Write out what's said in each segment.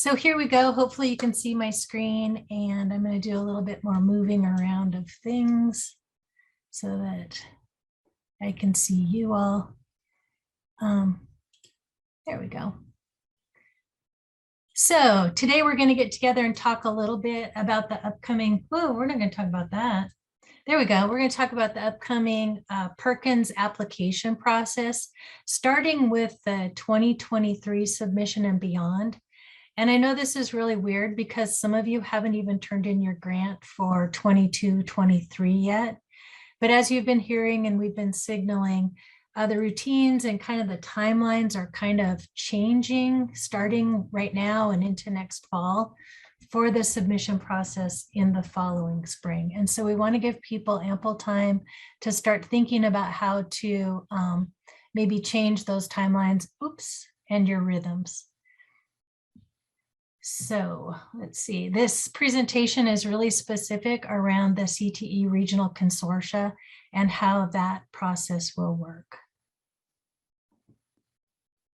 So here we go. Hopefully you can see my screen, and I'm going to do a little bit more moving around of things so that I can see you all. There we go. So today we're going to get together and talk a little bit about the upcoming, we're not going to talk about that. There we go. We're going to talk about the upcoming Perkins application process, starting with the 2023 submission and beyond. And I know this is really weird because some of you haven't even turned in your grant for 22-23 yet. But as you've been hearing and we've been signaling, the routines and kind of the timelines are kind of changing starting right now and into next fall for the submission process in the following spring. And so we want to give people ample time to start thinking about how to maybe change those timelines, and your rhythms. So let's see, this presentation is really specific around the CTE Regional Consortia and how that process will work.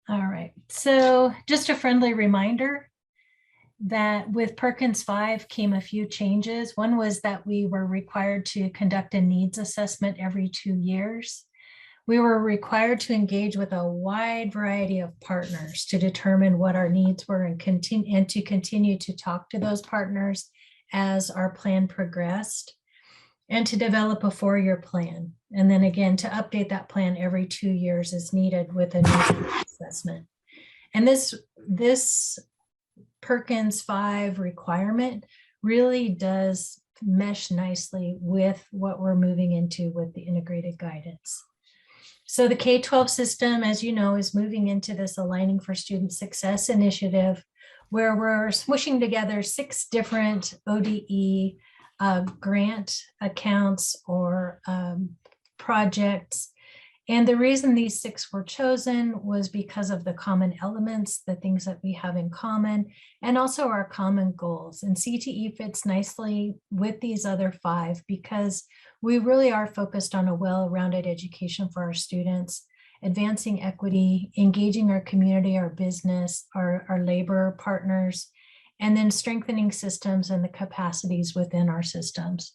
All right, so just a friendly reminder that with Perkins 5 came a few changes. One was that we were required to conduct a needs assessment every 2 years. We were required to engage with a wide variety of partners to determine what our needs were and to continue to talk to those partners as our plan progressed, and to develop a 4-year plan. And then again, to update that plan every 2 years as needed with a new assessment. And this Perkins 5 requirement really does mesh nicely with what we're moving into with the integrated guidance. So the K-12 system, as you know, is moving into this Aligning for Student Success initiative, where we're smooshing together 6 different ODE grant accounts or projects. And the reason these 6 were chosen was because of the common elements, the things that we have in common, and also our common goals. And CTE fits nicely with these other 5 because we really are focused on a well-rounded education for our students, advancing equity, engaging our community, our business, our labor partners, and then strengthening systems and the capacities within our systems.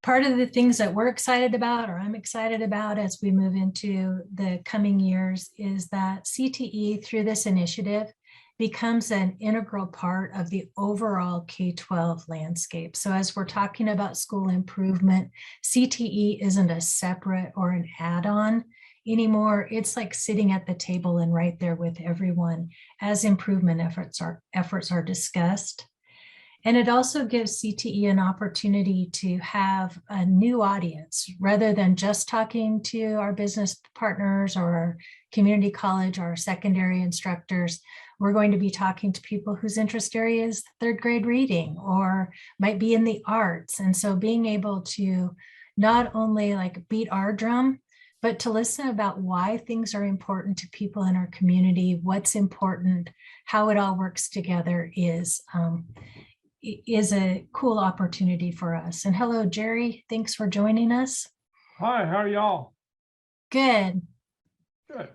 Part of the things that we're excited about, or I'm excited about as we move into the coming years, is that CTE through this initiative becomes an integral part of the overall K-12 landscape. So as we're talking about school improvement, CTE isn't a separate or an add-on anymore. It's like sitting at the table and right there with everyone as improvement efforts are discussed. And it also gives CTE an opportunity to have a new audience rather than just talking to our business partners or our community college or our secondary instructors. We're going to be talking to people whose interest area is 3rd grade reading or might be in the arts. And so being able to not only like beat our drum, but to listen about why things are important to people in our community, what's important, how it all works together is a cool opportunity for us. And hello, Jerry. Thanks for joining us. Hi, how are y'all? Good. Good.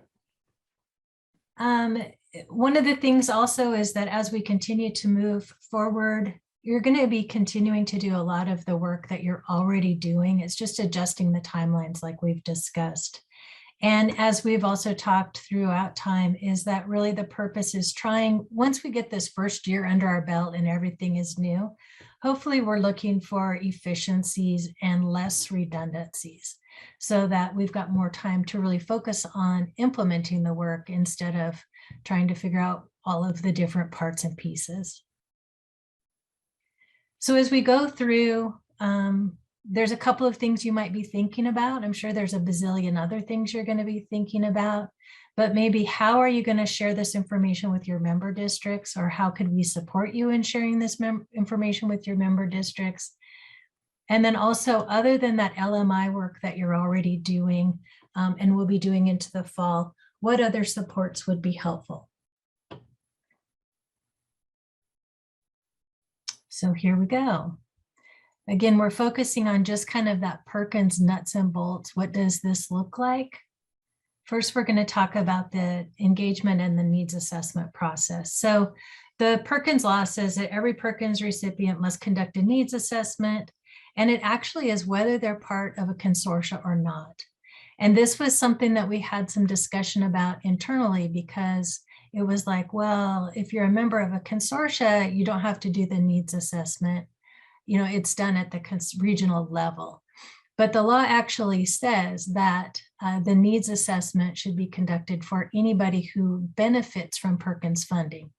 One of the things also is that as we continue to move forward, you're going to be continuing to do a lot of the work that you're already doing. It's just adjusting the timelines like we've discussed. And as we've also talked throughout time, is that really the purpose is trying, once we get this first year under our belt and everything is new, hopefully we're looking for efficiencies and less redundancies so that we've got more time to really focus on implementing the work instead of trying to figure out all of the different parts and pieces. So as we go through, there's a couple of things you might be thinking about. I'm sure there's a bazillion other things you're going to be thinking about, but maybe how are you going to share this information with your member districts, or how could we support you in sharing this information with your member districts? And then also, other than that LMI work that you're already doing and will be doing into the fall, what other supports would be helpful? So here we go. Again, we're focusing on just kind of that Perkins nuts and bolts. What does this look like First, we're going to talk about the engagement and the needs assessment process. So the Perkins law says that every Perkins recipient must conduct a needs assessment, and it actually is whether they're part of a consortia or not. And this was something that we had some discussion about internally, because it was like, well, if you're a member of a consortia, you don't have to do the needs assessment. You know, it's done at the regional level. But the law actually says that the needs assessment should be conducted for anybody who benefits from Perkins funding.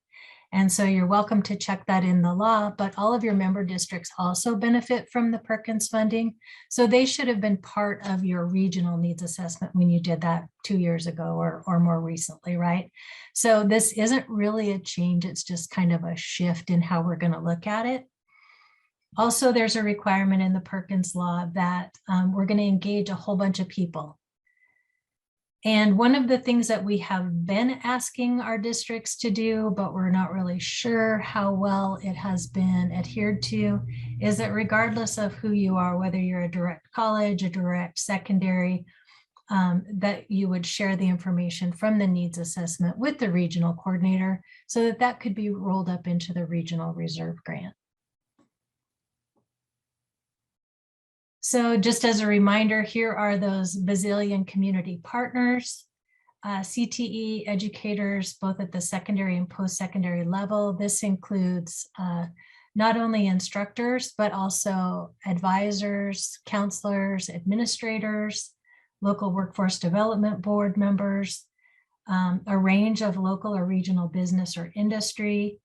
And so you're welcome to check that in the law, but all of your member districts also benefit from the Perkins funding. So they should have been part of your regional needs assessment when you did that 2 years ago or more recently, right? So this isn't really a change, it's just kind of a shift in how we're going to look at it. Also, there's a requirement in the Perkins law that we're going to engage a whole bunch of people. And one of the things that we have been asking our districts to do, but we're not really sure how well it has been adhered to, is that regardless of who you are, whether you're a direct college, a direct secondary, that you would share the information from the needs assessment with the regional coordinator so that that could be rolled up into the regional reserve grant. So just as a reminder, here are those bazillion community partners, CTE educators, both at the secondary and post-secondary level. This includes not only instructors, but also advisors, counselors, administrators, local workforce development board members, a range of local or regional business or industry,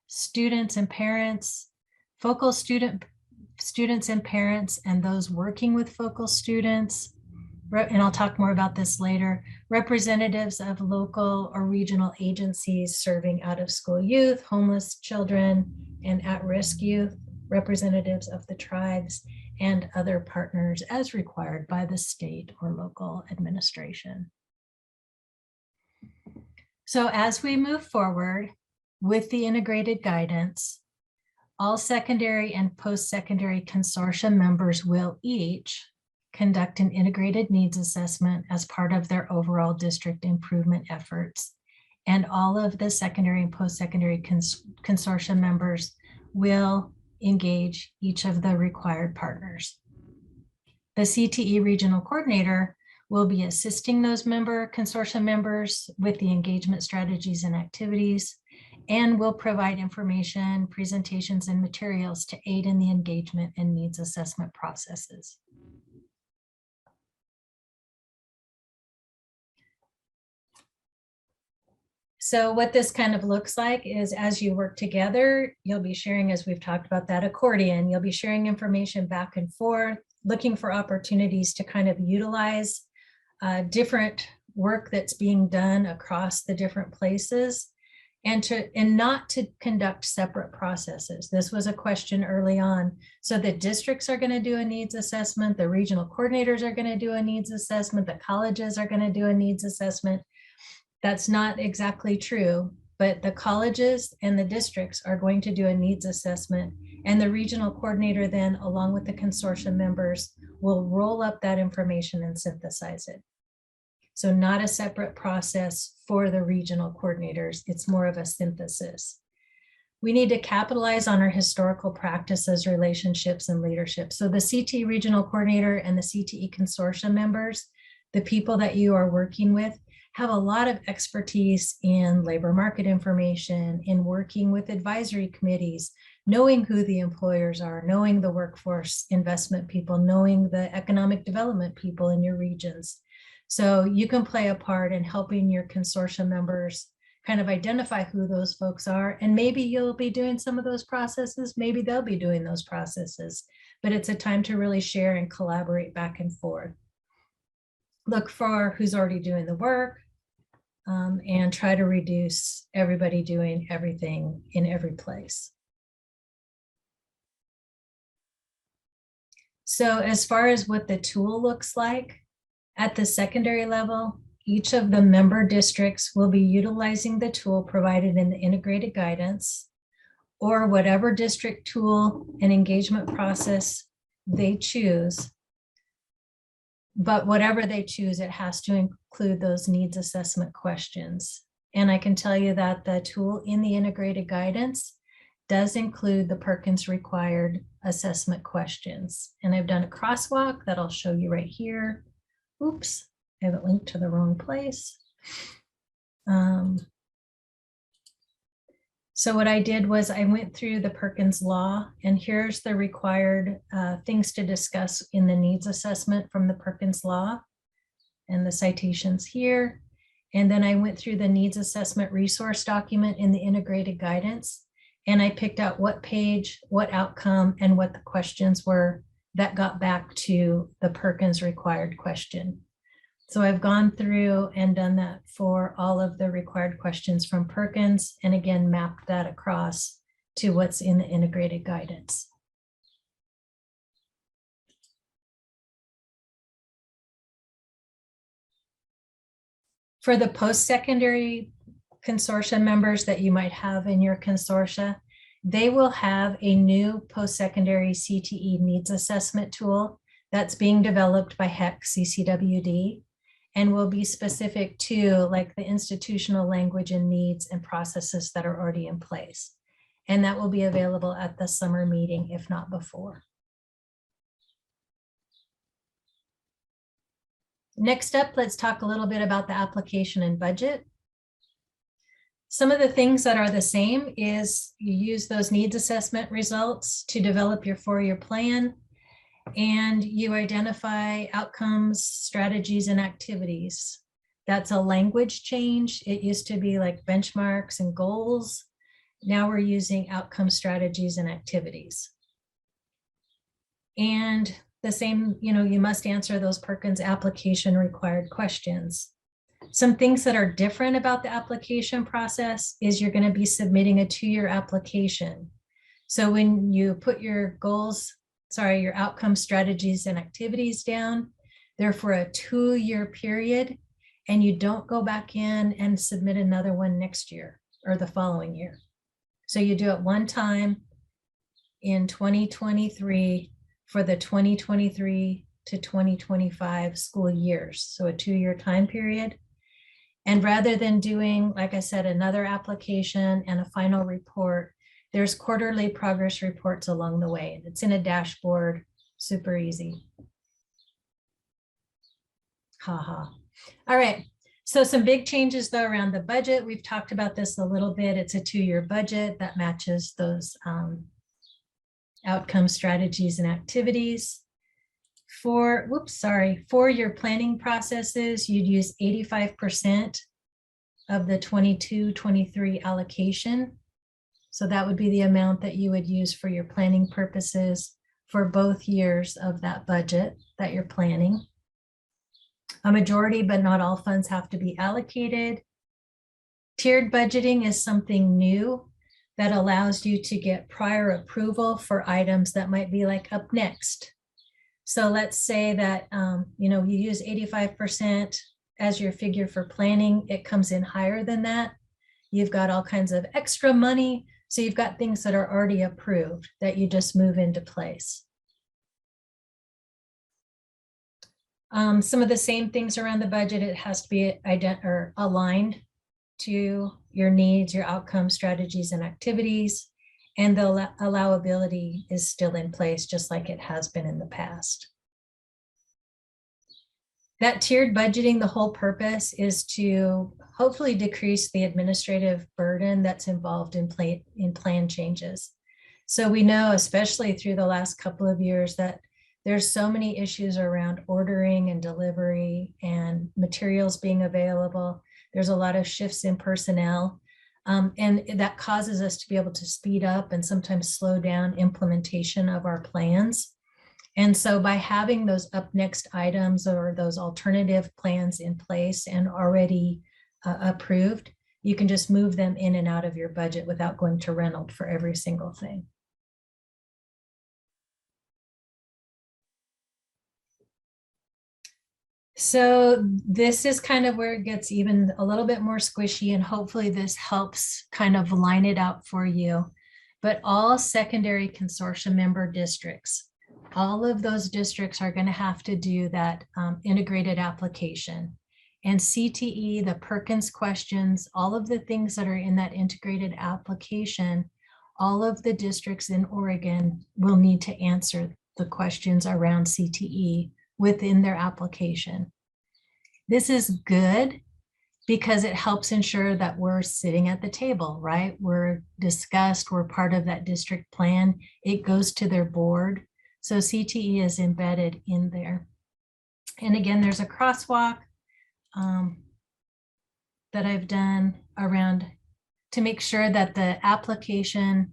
students and parents, focal students and parents, and those working with focal students, and I'll talk more about this later, representatives of local or regional agencies serving out-of-school youth, homeless children, and at-risk youth, representatives of the tribes, and other partners as required by the state or local administration. So as we move forward with the integrated guidance, all secondary and post-secondary consortium members will each conduct an integrated needs assessment as part of their overall district improvement efforts. And all of the secondary and post-secondary consortium members will engage each of the required partners. The CTE regional coordinator will be assisting those consortium members with the engagement strategies and activities, and will provide information, presentations, and materials to aid in the engagement and needs assessment processes. So what this kind of looks like is, as you work together, you'll be sharing, as we've talked about that accordion, you'll be sharing information back and forth, looking for opportunities to kind of utilize different work that's being done across the different places, and not to conduct separate processes. This was a question early on. So the districts are going to do a needs assessment, the regional coordinators are going to do a needs assessment, the colleges are going to do a needs assessment. That's not exactly true, but the colleges and the districts are going to do a needs assessment, and the regional coordinator then, along with the consortium members, will roll up that information and synthesize it. So not a separate process for the regional coordinators, it's more of a synthesis. We need to capitalize on our historical practices, relationships, and leadership. So the CTE regional coordinator and the CTE consortium members, the people that you are working with, have a lot of expertise in labor market information, in working with advisory committees, knowing who the employers are, knowing the workforce investment people, knowing the economic development people in your regions. So you can play a part in helping your consortium members kind of identify who those folks are. And maybe you'll be doing some of those processes, maybe they'll be doing those processes, but it's a time to really share and collaborate back and forth. Look for who's already doing the work, and try to reduce everybody doing everything in every place. So as far as what the tool looks like, at the secondary level, each of the member districts will be utilizing the tool provided in the integrated guidance, or whatever district tool and engagement process they choose. But whatever they choose, it has to include those needs assessment questions. And I can tell you that the tool in the integrated guidance does include the Perkins required assessment questions. And I've done a crosswalk that I'll show you right here. Oops, I have it linked to the wrong place. So what I did was I went through the Perkins law, and here's the required things to discuss in the needs assessment from the Perkins law, and the citations here. And then I went through the needs assessment resource document in the integrated guidance, and I picked out what page, what outcome, and what the questions were that got back to the Perkins required question. So I've gone through and done that for all of the required questions from Perkins, and again, mapped that across to what's in the integrated guidance. For the post-secondary consortia members that you might have in your consortia, they will have a new post-secondary CTE needs assessment tool that's being developed by HEC CCWD, and will be specific to like the institutional language and needs and processes that are already in place. And that will be available at the summer meeting, if not before. Next up, let's talk a little bit about the application and budget. Some of the things that are the same is you use those needs assessment results to develop your 4-year plan, and you identify outcomes, strategies, and activities. That's a language change. It used to be like benchmarks and goals. Now we're using outcome, strategies, and activities. And the same, you must answer those Perkins application required questions. Some things that are different about the application process is you're going to be submitting a 2-year application. So when you put your goals, your outcome, strategies, and activities down, they're for a 2-year period, and you don't go back in and submit another one next year or the following year. So you do it one time in 2023 for the 2023 to 2025 school years. So a 2-year time period. And rather than doing, like I said, another application and a final report, there's quarterly progress reports along the way. It's in a dashboard, super easy. All right, so some big changes though around the budget. We've talked about this a little bit. It's a 2-year budget that matches those outcome, strategies, and activities. For your planning processes, you'd use 85% of the 22-23 allocation. So that would be the amount that you would use for your planning purposes for both years of that budget that you're planning. A majority, but not all funds have to be allocated. Tiered budgeting is something new that allows you to get prior approval for items that might be like up next. So let's say that, you use 85% as your figure for planning. It comes in higher than that. You've got all kinds of extra money. So you've got things that are already approved that you just move into place. Some of the same things around the budget, it has to be aligned to your needs, your outcomes, strategies, and activities. And the allowability is still in place, just like it has been in the past. That tiered budgeting, the whole purpose is to hopefully decrease the administrative burden that's involved in plan changes. So we know, especially through the last couple of years, that there's so many issues around ordering and delivery and materials being available. There's a lot of shifts in personnel, and that causes us to be able to speed up and sometimes slow down implementation of our plans. And so by having those up next items or those alternative plans in place and already approved, you can just move them in and out of your budget without going to Reynolds for every single thing. So this is kind of where it gets even a little bit more squishy, and hopefully this helps kind of line it out for you. But all secondary consortium member districts, all of those districts are going to have to do that integrated application. And CTE, the Perkins questions, all of the things that are in that integrated application, all of the districts in Oregon will need to answer the questions around CTE within their application. This is good because it helps ensure that we're sitting at the table, right? We're discussed, we're part of that district plan. It goes to their board. So CTE is embedded in there. And again, there's a crosswalk that I've done around to make sure that the application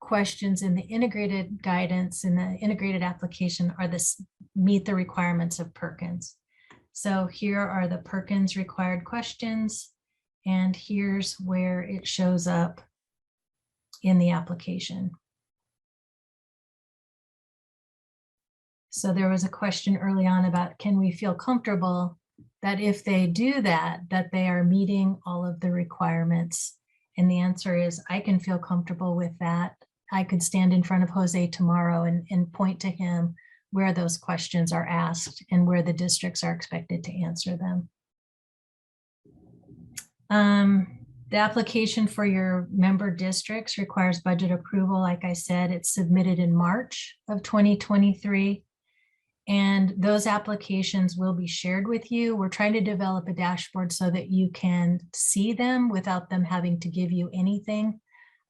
questions in the integrated guidance and the integrated application are this meet the requirements of Perkins. So here are the Perkins required questions, and here's where it shows up in the application. So there was a question early on about, can we feel comfortable that if they do that, that they are meeting all of the requirements? And the answer is, I can feel comfortable with that. I could stand in front of Jose tomorrow and point to him where those questions are asked and where the districts are expected to answer them. The application for your member districts requires budget approval. Like I said, it's submitted in March of 2023. And those applications will be shared with you. We're trying to develop a dashboard so that you can see them without them having to give you anything.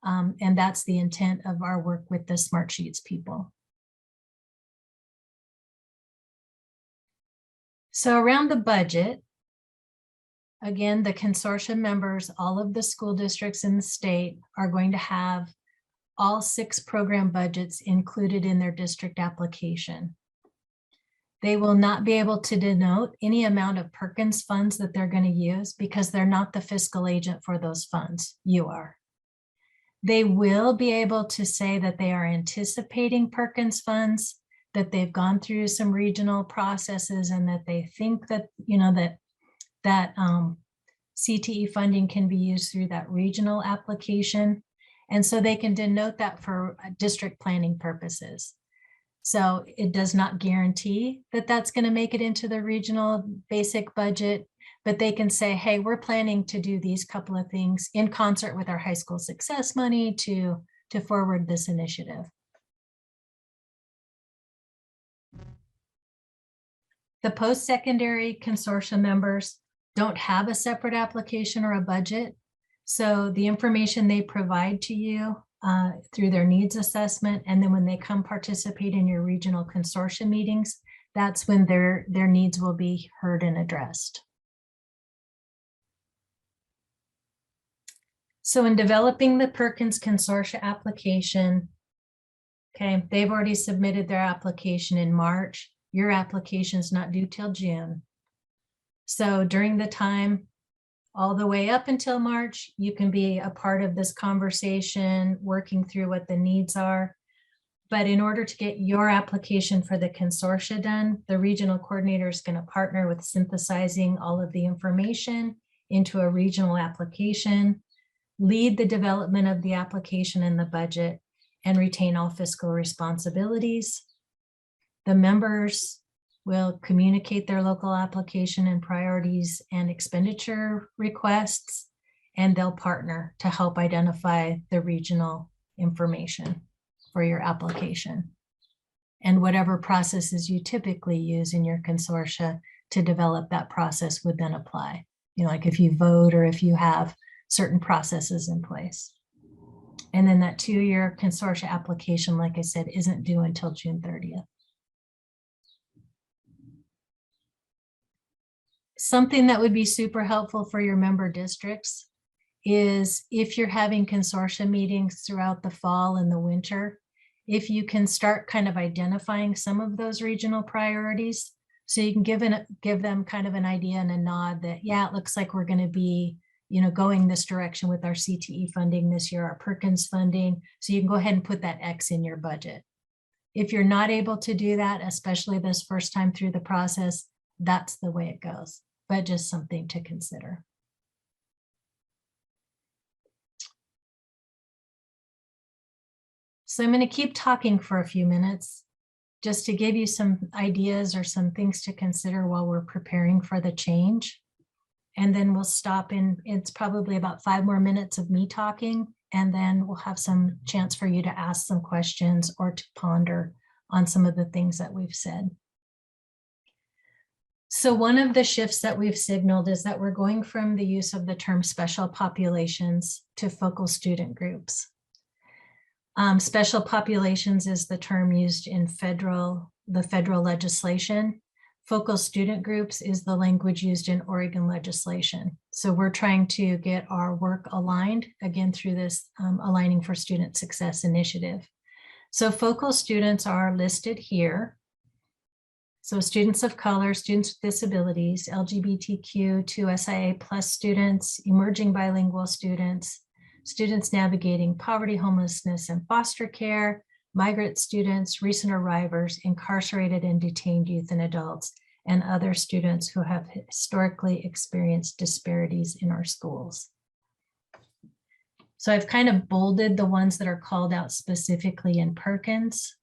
And that's the intent of our work with the Smart Sheets people. So around the budget, again, the consortia members, all of the school districts in the state are going to have all 6 program budgets included in their district application. They will not be able to denote any amount of Perkins funds that they're going to use because they're not the fiscal agent for those funds. You are. They will be able to say that they are anticipating Perkins funds, that they've gone through some regional processes, and that they think that, that CTE funding can be used through that regional application. And so they can denote that for district planning purposes. So it does not guarantee that that's going to make it into the regional basic budget, but they can say, hey, we're planning to do these couple of things in concert with our high school success money to forward this initiative. The post-secondary consortia members don't have a separate application or a budget. So the information they provide to you through their needs assessment, and then when they come participate in your regional consortia meetings, that's when their needs will be heard and addressed. So in developing the Perkins Consortia application, okay, they've already submitted their application in March. Your application is not due till June. So during the time all the way up until March, you can be a part of this conversation, working through what the needs are. But in order to get your application for the consortia done, the regional coordinator is going to partner with synthesizing all of the information into a regional application, lead the development of the application and the budget, and retain all fiscal responsibilities. The members will communicate their local application and priorities and expenditure requests, and they'll partner to help identify the regional information for your application. And whatever processes you typically use in your consortia to develop that process would then apply. Like if you vote or if you have certain processes in place. And then that 2-year consortia application, like I said, isn't due until June 30th. Something that would be super helpful for your member districts is if you're having consortia meetings throughout the fall and the winter, if you can start kind of identifying some of those regional priorities, so you can give them kind of an idea and a nod that, yeah, it looks like we're going to be, going this direction with our CTE funding this year, our Perkins funding. So you can go ahead and put that X in your budget. If you're not able to do that, especially this first time through the process, that's the way it goes, but just something to consider. So I'm going to keep talking for a few minutes. just to give you some ideas or some things to consider while we're preparing for the change. And then we'll stop in, it's probably about 5 more minutes of me talking, and then we'll have some chance for you to ask some questions or to ponder on some of the things that we've said. So one of the shifts that we've signaled is that we're going from the use of the term special populations to focal student groups. Special populations is the term used in the federal legislation. Focal student groups is the language used in Oregon legislation. So we're trying to get our work aligned, again, through this Aligning for Student Success initiative. So focal students are listed here. So students of color, students with disabilities, LGBTQ, 2SIA plus students, emerging bilingual students, students navigating poverty, homelessness, and foster care, migrant students, recent arrivals, incarcerated and detained youth and adults, and other students who have historically experienced disparities in our schools. So I've kind of bolded the ones that are called out specifically in Perkins.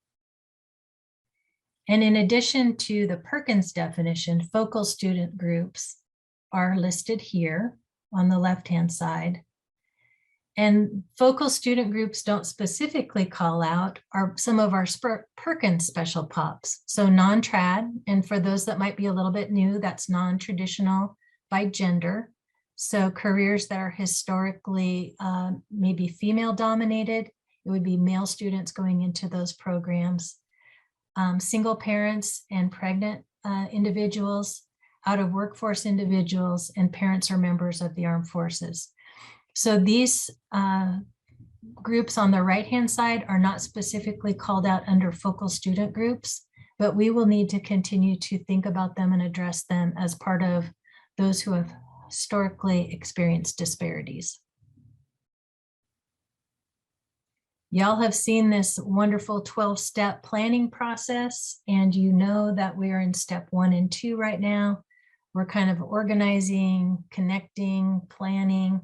And in addition to the Perkins definition, focal student groups are listed here on the left-hand side. And focal student groups don't specifically call out some of our Perkins special pops. So non-trad, and for those that might be a little bit new, that's non-traditional by gender. So careers that are historically maybe female dominated, it would be male students going into those programs. Single parents and pregnant individuals, out of workforce individuals, and parents or members of the armed forces. So these groups on the right-hand side are not specifically called out under focal student groups, but we will need to continue to think about them and address them as part of those who have historically experienced disparities. Y'all have seen this wonderful 12-step planning process, and you know that we are in step 1 and 2 right now. We're kind of organizing, connecting, planning,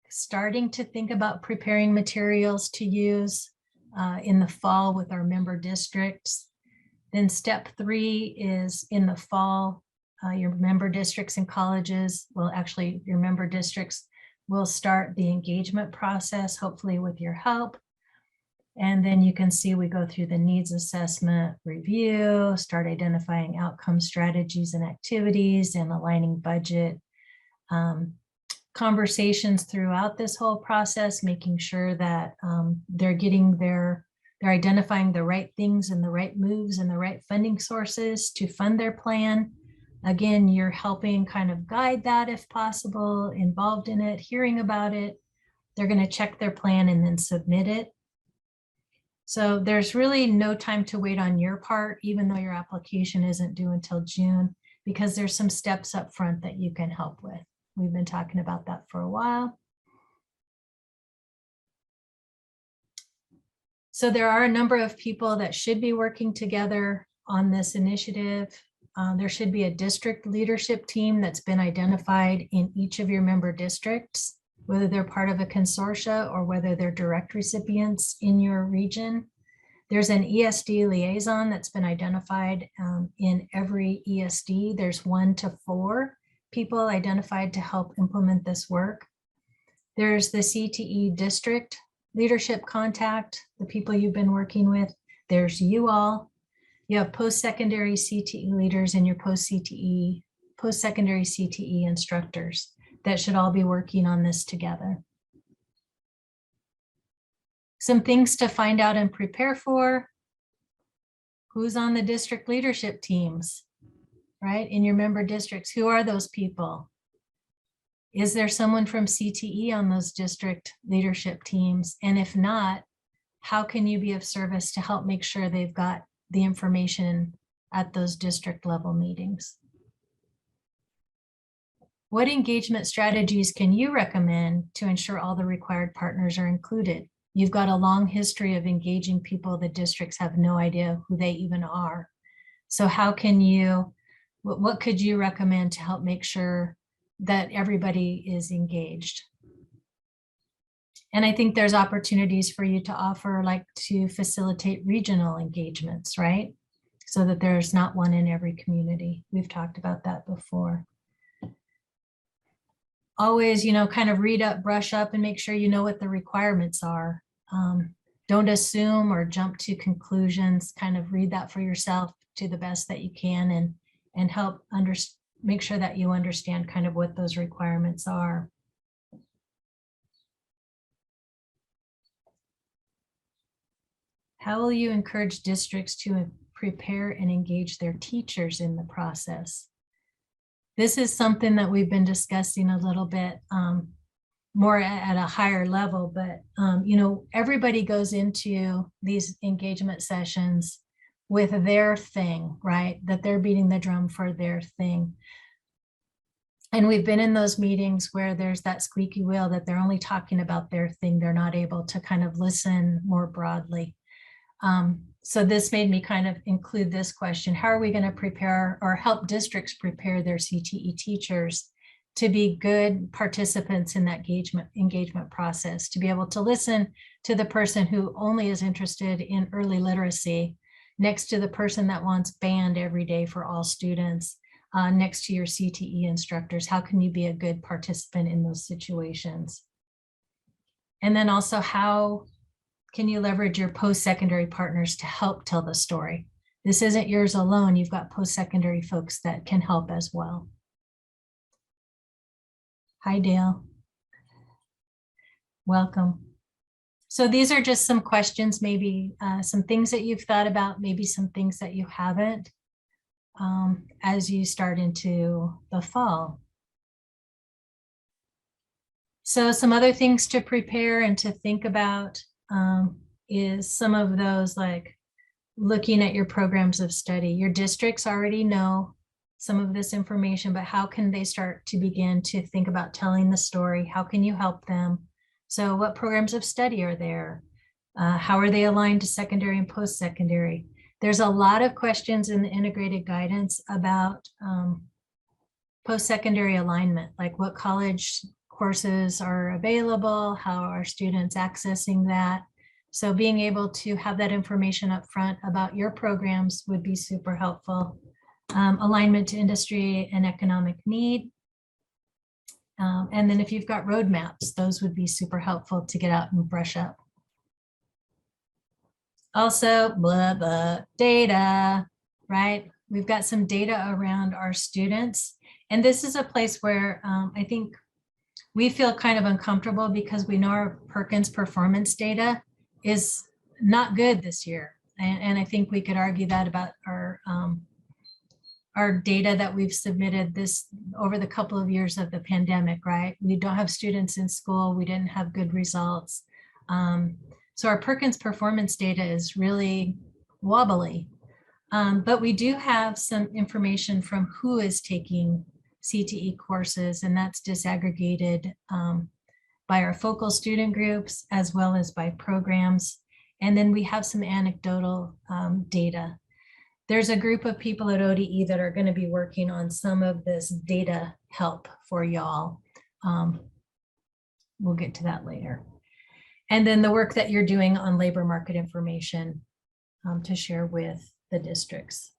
starting to think about preparing materials to use in the fall with our member districts. Then step 3 is in the fall, your member districts and colleges, well, actually your member districts will start the engagement process, hopefully with your help. And then you can see we go through the needs assessment review, start identifying outcome strategies and activities, and aligning budget. Conversations throughout this whole process, making sure that they're identifying the right things and the right moves and the right funding sources to fund their plan. Again, you're helping kind of guide that if possible, involved in it, hearing about it. They're going to check their plan and then submit it. So there's really no time to wait on your part, even though your application isn't due until June, because there's some steps up front that you can help with. We've been talking about that for a while. So there are a number of people that should be working together on this initiative. There should be a district leadership team that's been identified in each of your member districts, whether they're part of a consortia or whether they're direct recipients in your region. There's an ESD liaison that's been identified in every ESD. There's 1 to 4 people identified to help implement this work. There's the CTE district leadership contact, the people you've been working with. There's you all. You have post-secondary CTE leaders and your post-secondary CTE instructors that should all be working on this together. Some things to find out and prepare for. Who's on the district leadership teams, right? In your member districts, who are those people? Is there someone from CTE on those district leadership teams? And if not, how can you be of service to help make sure they've got the information at those district level meetings? What engagement strategies can you recommend to ensure all the required partners are included? You've got a long history of engaging people the districts have no idea who they even are. So how can you, what could you recommend to help make sure that everybody is engaged? And I think there's opportunities for you to offer, like to facilitate regional engagements, right? so that there's not one in every community. We've talked about that before. Always, kind of read up, brush up, and make sure you know what the requirements are. Don't assume or jump to conclusions. Kind of read that for yourself to the best that you can, and help make sure that you understand kind of what those requirements are. How will you encourage districts to prepare and engage their teachers in the process? This is something that we've been discussing a little bit more at a higher level, but everybody goes into these engagement sessions with their thing, right? That they're beating the drum for their thing. And we've been in those meetings where there's that squeaky wheel that they're only talking about their thing. They're not able to kind of listen more broadly. So this made me kind of include this question: how are we going to prepare or help districts prepare their CTE teachers to be good participants in that engagement process, to be able to listen to the person who only is interested in early literacy, next to the person that wants band every day for all students, next to your CTE instructors? How can you be a good participant in those situations? And then also, how can you leverage your post-secondary partners to help tell the story? This isn't yours alone. You've got post-secondary folks that can help as well. Hi, Dale. Welcome. So these are just some questions, maybe some things that you've thought about, maybe some things that you haven't, as you start into the fall. So some other things to prepare and to think about is some of those, like looking at your programs of study. Your districts already know some of this information, but how can they start to begin to think about telling the story? How can you help them? So what programs of study are there? How are they aligned to secondary and post-secondary? There's a lot of questions in the integrated guidance about post-secondary alignment, like what college courses are available, how are students accessing that. So being able to have that information up front about your programs would be super helpful. Alignment to industry and economic need. And then if you've got roadmaps, those would be super helpful to get out and brush up. Also, data, right? We've got some data around our students. And this is a place where I think we feel kind of uncomfortable because we know our Perkins performance data is not good this year. And I think we could argue that about our data that we've submitted this over the couple of years of the pandemic, right? We don't have students in school. We didn't have good results. So our Perkins performance data is really wobbly. But we do have some information from who is taking CTE courses, and that's disaggregated by our focal student groups as well as by programs. And then we have some anecdotal data. There's a group of people at ODE that are going to be working on some of this data help for y'all. We'll get to that later. And then the work that you're doing on labor market information to share with the districts.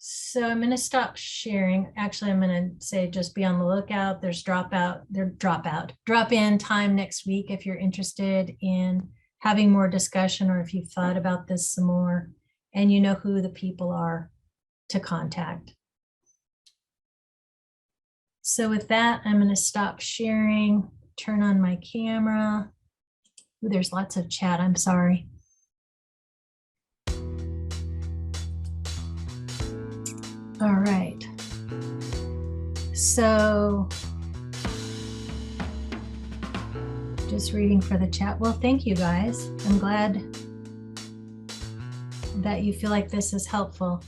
So I'm going to stop sharing. Actually, I'm going to say just be on the lookout. There's drop in time next week if you're interested in having more discussion, or if you've thought about this some more and you know who the people are to contact. So with that, I'm going to stop sharing, turn on my camera. Ooh, there's lots of chat. I'm sorry. All right. So just reading for the chat. Well, thank you guys. I'm glad that you feel like this is helpful.